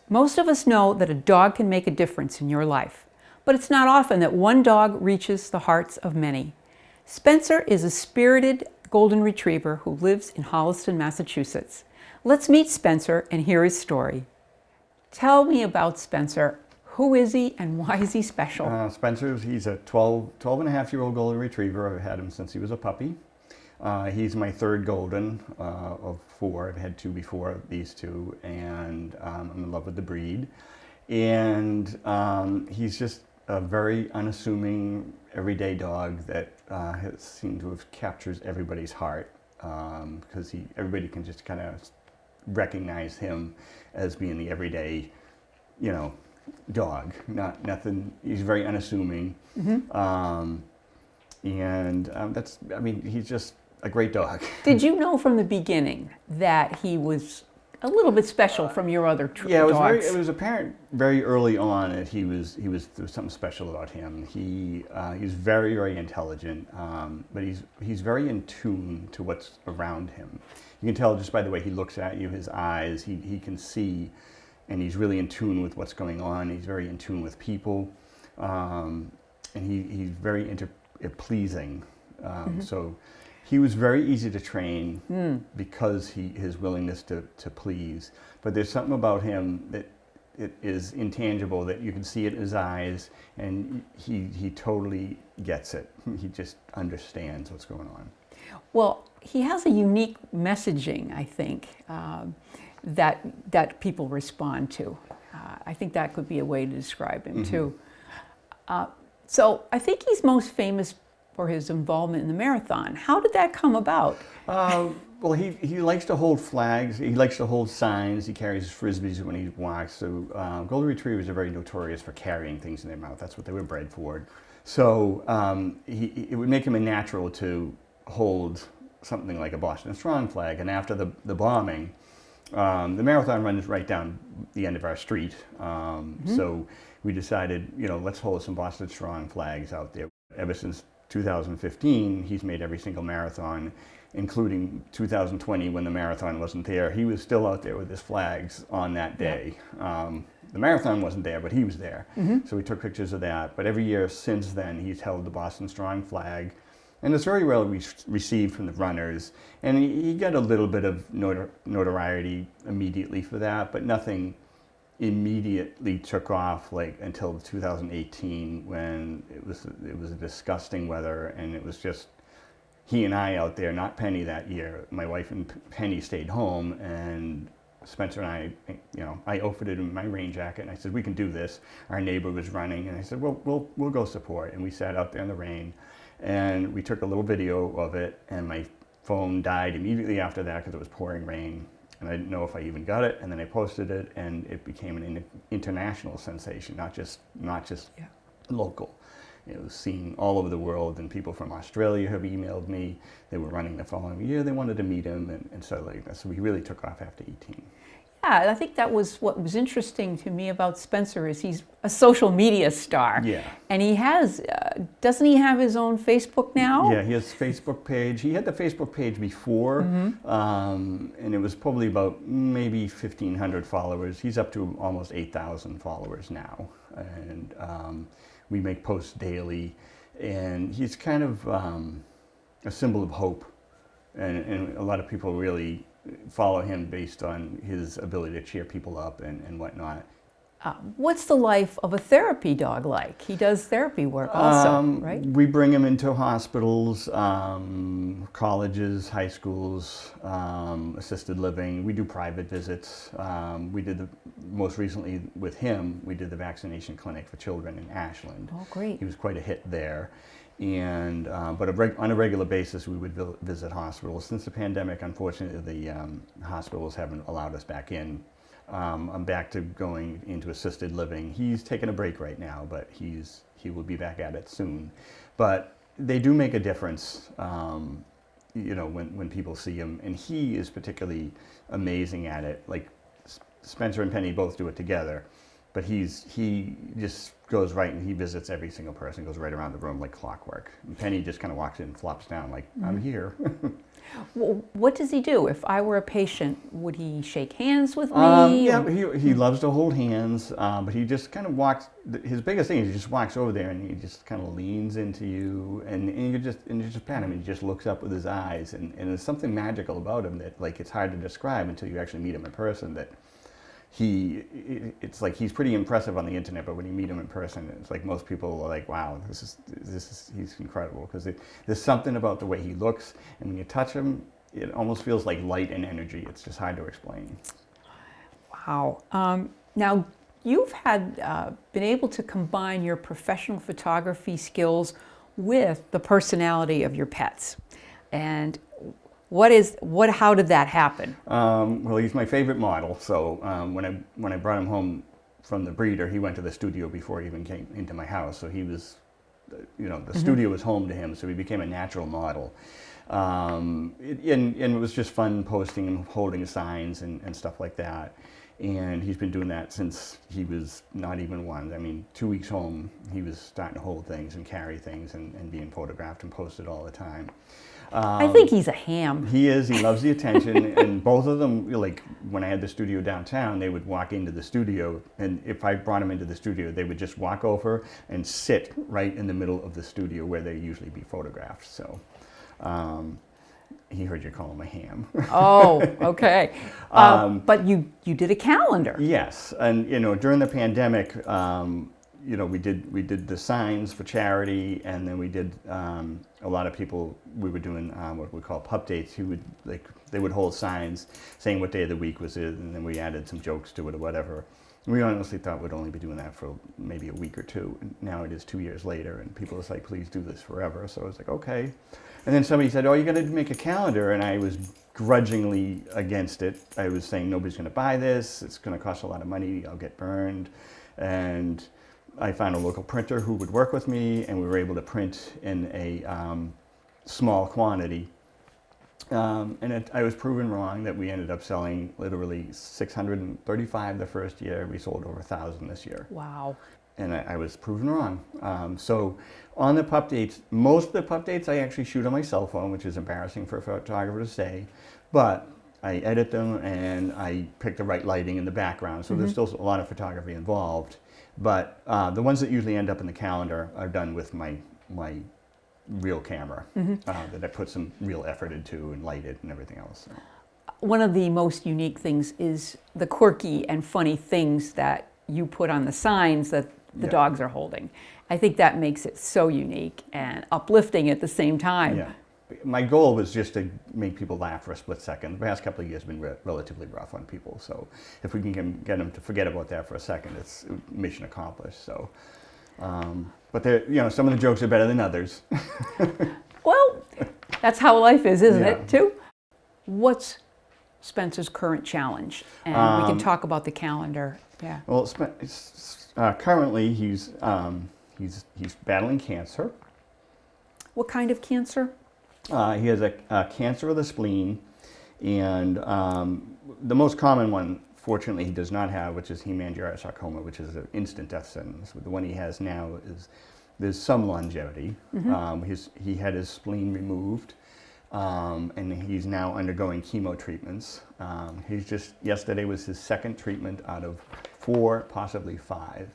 Most of us know that a dog can make a difference in your life, but it's not often that one dog reaches the hearts of many. Spencer is a spirited golden retriever who lives in Holliston, Massachusetts. Let's meet Spencer and hear his story. Tell me about Spencer. Who is he and why is he special? Spencer, he's a 12 and a half year old golden retriever. I've had him since he was a puppy. He's my third golden of four. I've had two before these two, and I'm in love with the breed. And he's just a very unassuming, everyday dog that has seemed to have captured everybody's heart, because everybody can just kind of recognize him as being the everyday, dog. Nothing. He's very unassuming, he's just a great dog. Did you know from the beginning that he was a little bit special from your other dogs? It was apparent very early on that there was something special about him. He's very, very intelligent, but he's very in tune to what's around him. You can tell just by the way he looks at you, his eyes, he can see, and he's really in tune with what's going on. He's very in tune with people, and he's very pleasing. So he was very easy to train because his willingness to please. But there's something about him that it is intangible, that you can see it in his eyes, and he totally gets it. He just understands what's going on. Well, he has a unique messaging, I think, that people respond to. I think that could be a way to describe him too. So I think he's most famous for his involvement in the marathon. How did that come about? Well, he likes to hold flags. He likes to hold signs. He carries frisbees when he walks. So golden retrievers are very notorious for carrying things in their mouth. That's what they were bred for. So it would make him a natural to hold something like a Boston Strong flag. And after the bombing, the marathon runs right down the end of our street. So we decided, let's hold some Boston Strong flags out there. Ever since 2015, he's made every single marathon, including 2020 when the marathon wasn't there. He was still out there with his flags on that day. The marathon wasn't there, but he was there. So we took pictures of that. But every year since then, he's held the Boston Strong flag. And it's very well received from the runners. And he got a little bit of notoriety immediately for that, but nothing immediately took off until 2018, when it was a disgusting weather, and it was just he and I out there, not Penny that year. My wife and Penny stayed home, and Spencer and I offered him my rain jacket, and I said, we can do this. Our neighbor was running, and I said, well, we'll go support. And we sat out there in the rain, and we took a little video of it, and my phone died immediately after that because it was pouring rain. And I didn't know if I even got it, and then I posted it, and it became an international sensation, not just local. It was seen all over the world, and people from Australia have emailed me. They were running the following year. They wanted to meet him, and so like that. So we really took off after 18. Yeah, I think that was what was interesting to me about Spencer is he's a social media star. Yeah. And he has, doesn't he have his own Facebook now? Yeah, he has a Facebook page. He had the Facebook page before, and it was probably about maybe 1,500 followers. He's up to almost 8,000 followers now. And we make posts daily. And he's kind of a symbol of hope. And a lot of people really follow him based on his ability to cheer people up and whatnot. What's the life of a therapy dog like? He does therapy work also, right? We bring him into hospitals, colleges, high schools, assisted living. We do private visits. We did most recently with him, we did the vaccination clinic for children in Ashland. Oh, great. He was quite a hit there. And but on a regular basis, we would visit hospitals. Since the pandemic, unfortunately, the hospitals haven't allowed us back in. I'm back to going into assisted living. He's taking a break right now, but he will be back at it soon. But they do make a difference, when people see him, and he is particularly amazing at it. Like Spencer and Penny both do it together, but he just goes right and he visits every single person, goes right around the room like clockwork. And Penny just kind of walks in and flops down like, I'm here. Well, what does he do? If I were a patient, would he shake hands with me? Yeah, he loves to hold hands, but he just kind of walks. His biggest thing is he just walks over there and he just kind of leans into you, and you just pat him, and he just looks up with his eyes, and there's something magical about him that like it's hard to describe until you actually meet him in person. That it's like he's pretty impressive on the internet, but when you meet him in person, it's like most people are like, wow, he's incredible, because there's something about the way he looks, and when you touch him, it almost feels like light and energy. It's just hard to explain. Wow. Now, you've had been able to combine your professional photography skills with the personality of your pets, and how did that happen? Well, he's my favorite model. So when I brought him home from the breeder, he went to the studio before he even came into my house. So he was, the studio was home to him. So he became a natural model. And it was just fun posting and holding signs and stuff like that. And he's been doing that since he was not even one. I mean, 2 weeks home, he was starting to hold things and carry things and being photographed and posted all the time. I think he's a ham. He is. He loves the attention. And both of them, like when I had the studio downtown, they would walk into the studio, and if I brought them into the studio, they would just walk over and sit right in the middle of the studio where they usually be photographed. So he heard you call him a ham. Oh, okay. But you did a calendar. Yes, and during the pandemic, we did the signs for charity, and then we did a lot of people. We were doing what we call pup dates. They would hold signs saying what day of the week was it, and then we added some jokes to it or whatever. We honestly thought we'd only be doing that for maybe a week or two. And now it is 2 years later, and people are like, please do this forever. So I was like, okay. And then somebody said, oh, you got to make a calendar, and I was grudgingly against it. I was saying nobody's going to buy this. It's going to cost a lot of money. I'll get burned. And I found a local printer who would work with me, and we were able to print in a small quantity. I was proven wrong that we ended up selling literally 635 the first year. We sold over 1,000 this year. Wow. And I was proven wrong. So on the pup dates, most of the pup dates I actually shoot on my cell phone, which is embarrassing for a photographer to say, but I edit them and I pick the right lighting in the background. So there's still a lot of photography involved. But the ones that usually end up in the calendar are done with my real camera that I put some real effort into and lighted and everything else. So. One of the most unique things is the quirky and funny things that you put on the signs that the dogs are holding. I think that makes it so unique and uplifting at the same time. Yeah. My goal was just to make people laugh for a split second. The past couple of years have been relatively rough on people, so if we can get them to forget about that for a second, it's mission accomplished. So, but some of the jokes are better than others. Well, that's how life is, isn't it, too? What's Spencer's current challenge? And we can talk about the calendar. Yeah. Well, currently he's battling cancer. What kind of cancer? He has a cancer of the spleen, and the most common one, fortunately, he does not have, which is hemangiosarcoma, which is an instant death sentence. The one he has now there's some longevity. He had his spleen removed, and he's now undergoing chemo treatments. Yesterday was his second treatment out of 4, possibly 5.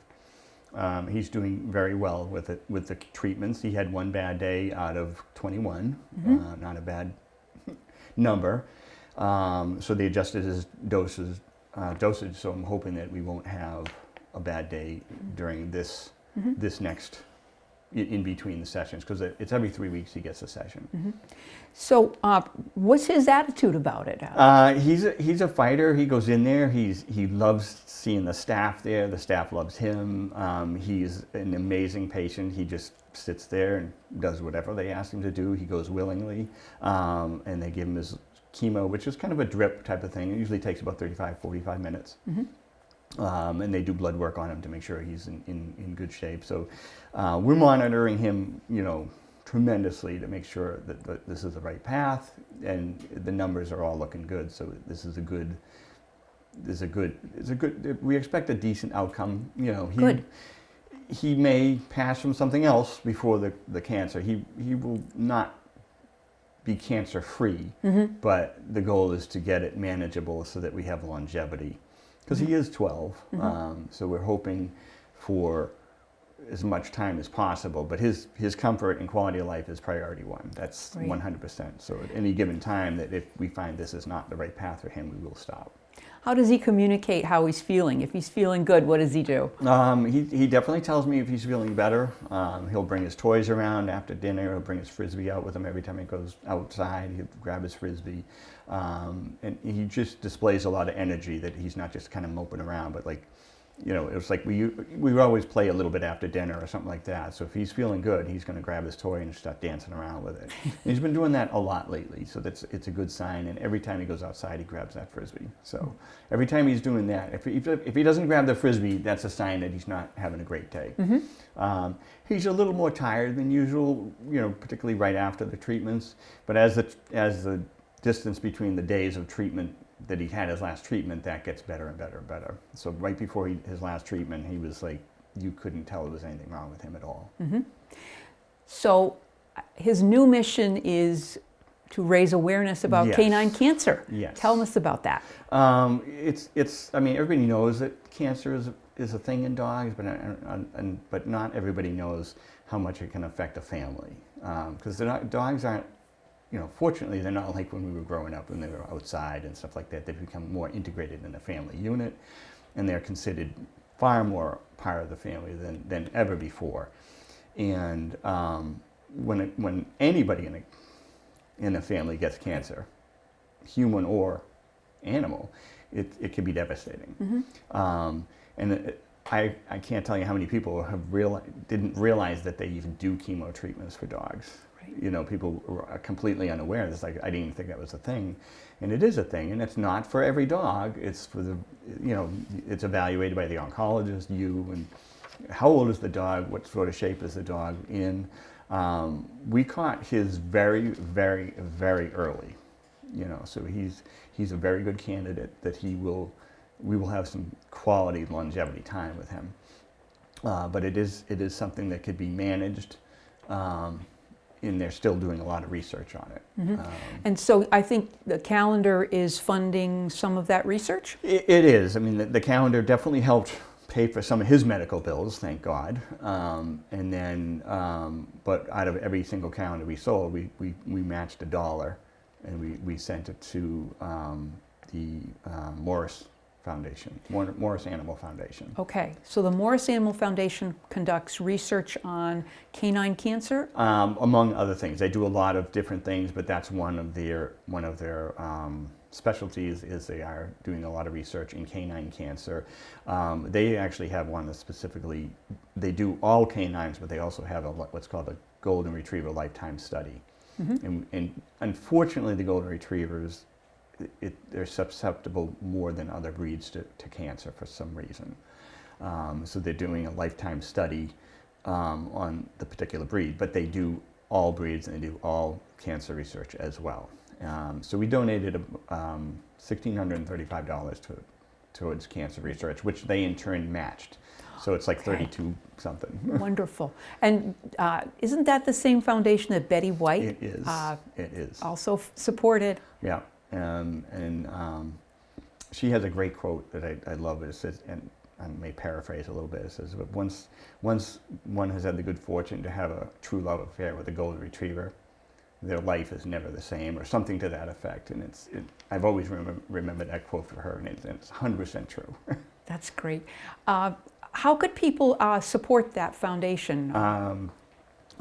He's doing very well with the treatments. He had one bad day out of 21, not a bad number. So they adjusted his dosage. So I'm hoping that we won't have a bad day during this next in between the sessions, because it's every 3 weeks he gets a session. So what's his attitude about it? He's a fighter. He goes in there. He loves seeing the staff there. The staff loves him. He's an amazing patient. He just sits there and does whatever they ask him to do. He goes willingly, and they give him his chemo, which is kind of a drip type of thing. It usually takes about 35-45 minutes. And they do blood work on him to make sure he's in good shape. So we're monitoring him, tremendously to make sure that this is the right path, and the numbers are all looking good. So this is a good we expect a decent outcome. You know, Good. he may pass from something else before the cancer. He will not be cancer free, but the goal is to get it manageable so that we have longevity. Because he is 12, so we're hoping for as much time as possible, but his comfort and quality of life is priority one. That's Right. 100%. So at any given time that if we find this is not the right path for him, we will stop. How does he communicate how he's feeling? If he's feeling good, what does he do? He definitely tells me if he's feeling better. He'll bring his toys around after dinner. He'll bring his Frisbee out with him every time he goes outside. He'll grab his Frisbee. And he just displays a lot of energy that he's not just kind of moping around, but like, you know, it was like we would always play a little bit after dinner or something like that. So if he's feeling good, he's going to grab his toy and start dancing around with it. And he's been doing that a lot lately, so it's a good sign. And every time he goes outside, he grabs that Frisbee. So every time he's doing that, if he doesn't grab the Frisbee, that's a sign that he's not having a great day. He's a little more tired than usual, you know, particularly right after the treatments. But as the distance between the days of treatment that he had his last treatment, that gets better and better and better. So right before his last treatment, he was like, you couldn't tell there was anything wrong with him at all. So his new mission is to raise awareness about Yes. canine cancer. Yes. Tell us about that. It's. I mean, everybody knows that cancer is a thing in dogs, but not everybody knows how much it can affect a family. Because dogs aren't. You know, fortunately, they're not like when we were growing up when they were outside and stuff like that. They've become more integrated in the family unit, and they're considered far more part of the family than ever before. And when anybody in a family gets cancer, human or animal, it can be devastating. I can't tell you how many people didn't realize that they even do chemo treatments for dogs. You know, people are completely unaware. It's like, I didn't even think that was a thing. And it is a thing, and it's not for every dog. It's for it's evaluated by the oncologist, and how old is the dog, what sort of shape is the dog in. We caught his very, very, very early, you know, so he's a very good candidate that we will have some quality longevity time with him. But it is something that could be managed. And they're still doing a lot of research on it. And so I think the calendar is funding some of that research? It is. I mean, the calendar definitely helped pay for some of his medical bills, thank God. And then, but out of every single calendar we sold, we matched $1, and we sent it to the Morris Foundation, Morris Animal Foundation. Okay, so the Morris Animal Foundation conducts research on canine cancer? Among other things. They do a lot of different things, but that's one of their specialties is they are doing a lot of research in canine cancer. They actually have one that specifically, they do all canines, but they also have what's called a Golden Retriever lifetime study. And unfortunately, the Golden Retrievers, they're susceptible more than other breeds to cancer for some reason. So they're doing a lifetime study on the particular breed, but they do all breeds and they do all cancer research as well. So we donated $1,635 towards cancer research, which they in turn matched. So it's like 32 something. Wonderful. And isn't that the same foundation that Betty White It is. It is. also supported? Yeah. She has a great quote that I love. It says, and I may paraphrase a little bit. It says, once one has had the good fortune to have a true love affair with a Golden Retriever, their life is never the same, or something to that effect. And I've always remembered that quote for her, and it's 100% true. That's great. How could people support that foundation?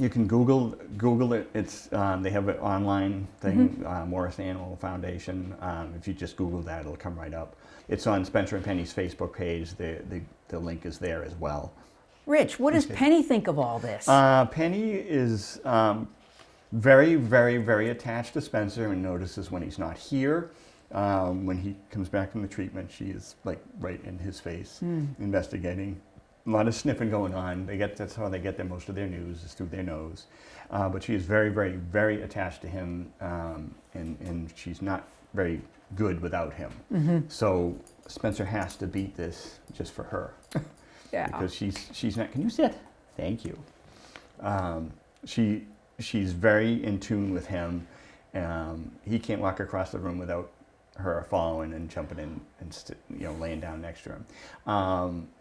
You can Google it. It's they have an online thing, Morris Animal Foundation. If you just Google that, it'll come right up. It's on Spencer and Penny's Facebook page. The link is there as well. Rich, what does Penny think of all this? Penny is very, very, very attached to Spencer and notices when he's not here. When he comes back from the treatment, she is like right in his face, investigating. A lot of sniffing going on. That's how they get most of their news, is through their nose. But she is very, very, very attached to him, and she's not very good without him. So Spencer has to beat this just for her. Yeah. Because she's not. Can you sit? Thank you. She's very in tune with him. He can't walk across the room without her following and jumping in and laying down next to him.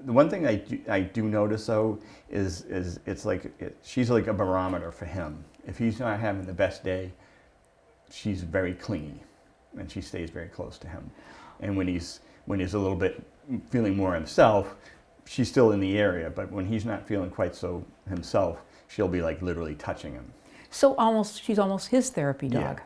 The one thing I do notice though is it's like she's like a barometer for him. If he's not having the best day, she's very clingy, and she stays very close to him. And when he's a little bit feeling more himself, she's still in the area. But when he's not feeling quite so himself, she'll be like literally touching him. So she's almost his therapy dog.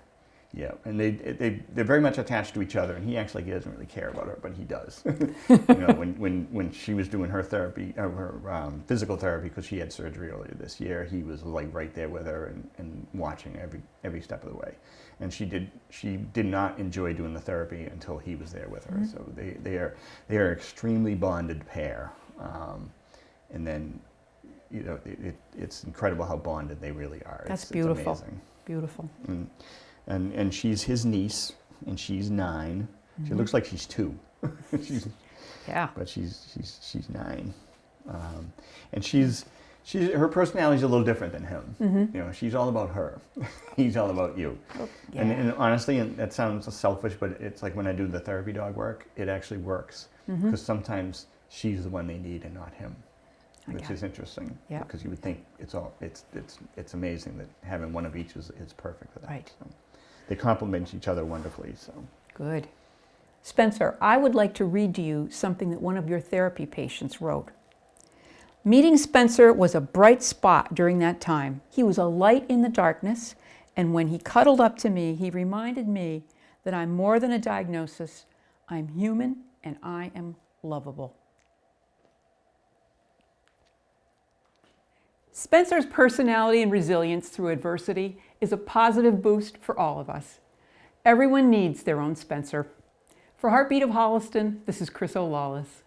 Yeah, and they're very much attached to each other, and he actually doesn't really care about her, but he does. When she was doing her therapy, her physical therapy, because she had surgery earlier this year, he was like right there with her and watching every step of the way. And she did not enjoy doing the therapy until he was there with her. So they are an extremely bonded pair, and then it's incredible how bonded they really are. That's it's beautiful. Amazing. Beautiful. And she's his niece, and she's 9. She looks like she's 2. Yeah. But she's 9, and her personality's a little different than him. She's all about her. He's all about you. Yeah. And honestly, and that sounds selfish, but it's like when I do the therapy dog work, it actually works because sometimes she's the one they need and not him. Which is interesting, because you would think it's amazing that having one of each is perfect for that. Right. So they complement each other wonderfully. So Good. Spencer, I would like to read to you something that one of your therapy patients wrote. Meeting Spencer was a bright spot during that time. He was a light in the darkness, and when he cuddled up to me, he reminded me that I'm more than a diagnosis. I'm human, and I am lovable. Spencer's personality and resilience through adversity is a positive boost for all of us. Everyone needs their own Spencer. For Heartbeat of Holliston, this is Chryso Lawless.